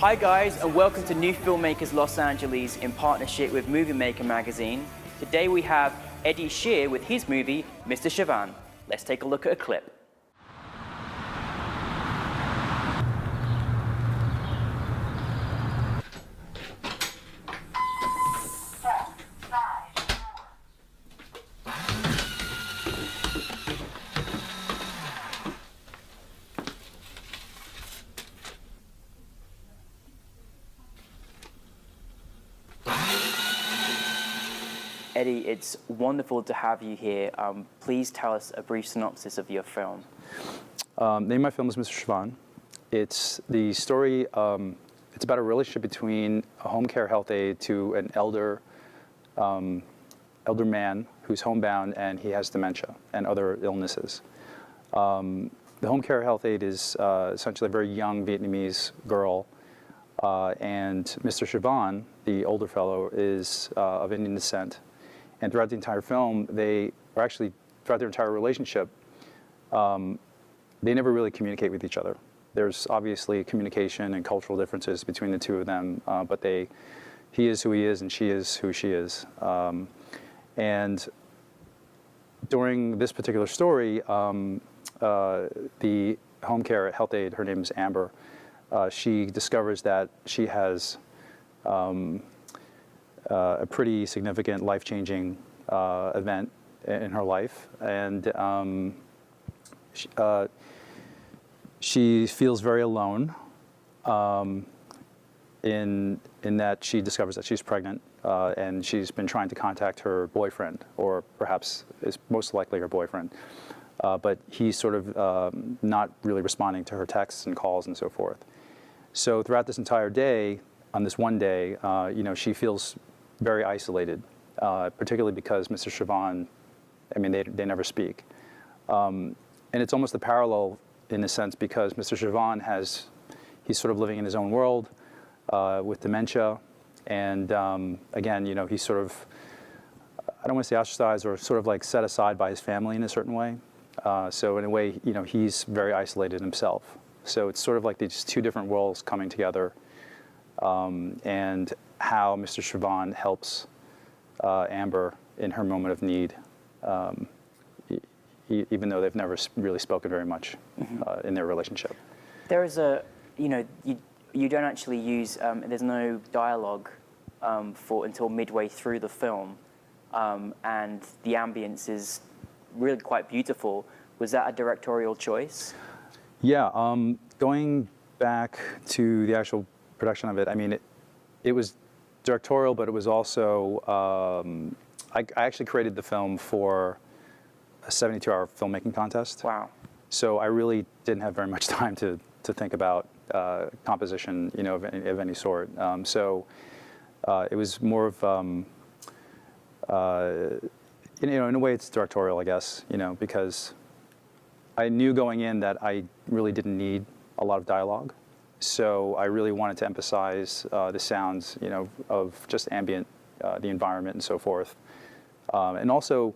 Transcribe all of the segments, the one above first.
Hi guys, and welcome to New Filmmakers Los Angeles in partnership with Moviemaker magazine. Today we have Eddie Shieh with his movie, Mr. Chavan. Let's take a look at a clip. Eddie, it's wonderful to have you here. Please tell us a brief synopsis of your film. The name of my film is Mr. Chavan. It's the story, it's about a relationship between a home care health aide to an elder man who's homebound and he has dementia and other illnesses. The home care health aide is essentially a very young Vietnamese girl, and Mr. Chavan, the older fellow, is of Indian descent. And throughout the entire film, throughout their entire relationship, they never really communicate with each other. There's obviously communication and cultural differences between the two of them, but he is who he is and she is who she is. And during this particular story, the home care health aide, her name is Amber, she discovers that she has a pretty significant life-changing event in her life, and she feels very alone in that she discovers that she's pregnant, and she's been trying to contact her boyfriend, or perhaps is most likely her boyfriend, but he's sort of not really responding to her texts and calls and so forth. So throughout this entire day, on this one day, she feels very isolated, particularly because Mr. Chavan, I mean, they never speak. And it's almost a parallel in a sense because Mr. Chavan he's sort of living in his own world with dementia. And again, he's sort of, I don't want to say ostracized, or sort of like set aside by his family in a certain way. So in a way, he's very isolated himself. So it's sort of like these two different worlds coming together. And how Mr. Chavan helps Amber in her moment of need, even though they've never really spoken very much in their relationship. There is you don't actually use, there's no dialogue until midway through the film, and the ambience is really quite beautiful. Was that a directorial choice? Yeah, going back to the actual production of it, I mean, it was directorial, but it was also, I actually created the film for a 72-hour filmmaking contest. Wow. So I really didn't have very much time to think about composition, of any sort. So it was more of, in a way it's directorial, I guess, because I knew going in that I really didn't need a lot of dialogue. So I really wanted to emphasize the sounds, of just ambient, the environment and so forth. And also,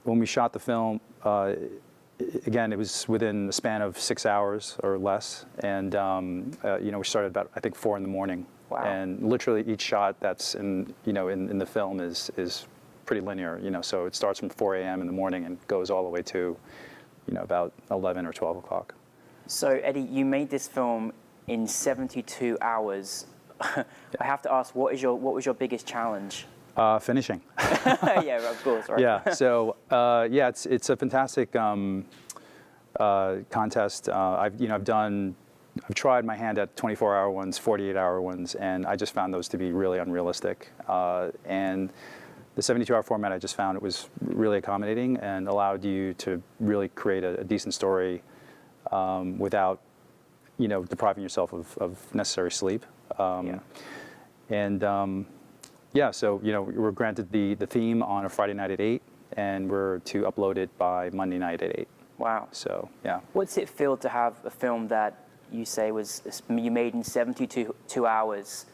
when we shot the film, again, it was within a span of 6 hours or less. And, we started about, I think, 4 in the morning. Wow. And literally each shot that's in the film is pretty linear, so it starts from 4 a.m. in the morning and goes all the way to, about 11 or 12 o'clock. So, Eddie, you made this film in 72 hours. I have to ask, what was your biggest challenge? Finishing. Yeah, of course, right? Yeah. So, it's a fantastic contest. I've tried my hand at 24-hour ones, 48-hour ones, and I just found those to be really unrealistic. And the 72-hour format, I just found it was really accommodating and allowed you to really create a decent story without, depriving yourself of necessary sleep. So, we're granted the theme on a Friday night at 8, and we're to upload it by Monday night at 8. Wow. So, yeah. What's it feel to have a film that you say you made in 72 hours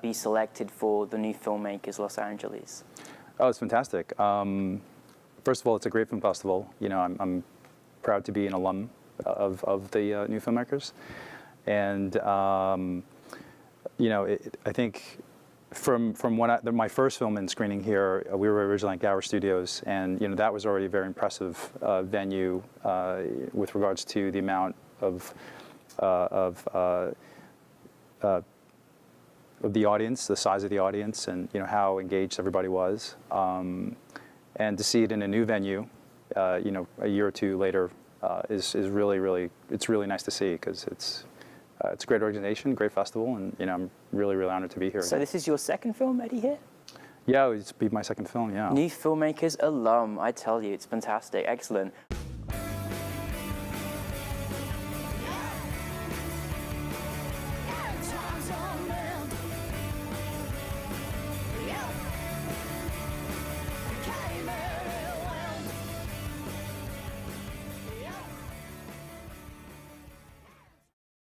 be selected for the New Filmmakers Los Angeles? Oh, it's fantastic. First of all, it's a great film festival. I'm proud to be an alum of the New Filmmakers. And I think from when my first film in screening here, we were originally at Gower Studios, and that was already a very impressive venue with regards to the amount of the audience, the size of the audience, and how engaged everybody was. And to see it in a new venue, a year or two later, is really it's really nice to see, because it's a great organization, great festival, and I'm really honored to be here. So this is your second film, Eddie, here? Yeah, it's be my second film. Yeah. New Filmmakers alum, I tell you, it's fantastic, excellent.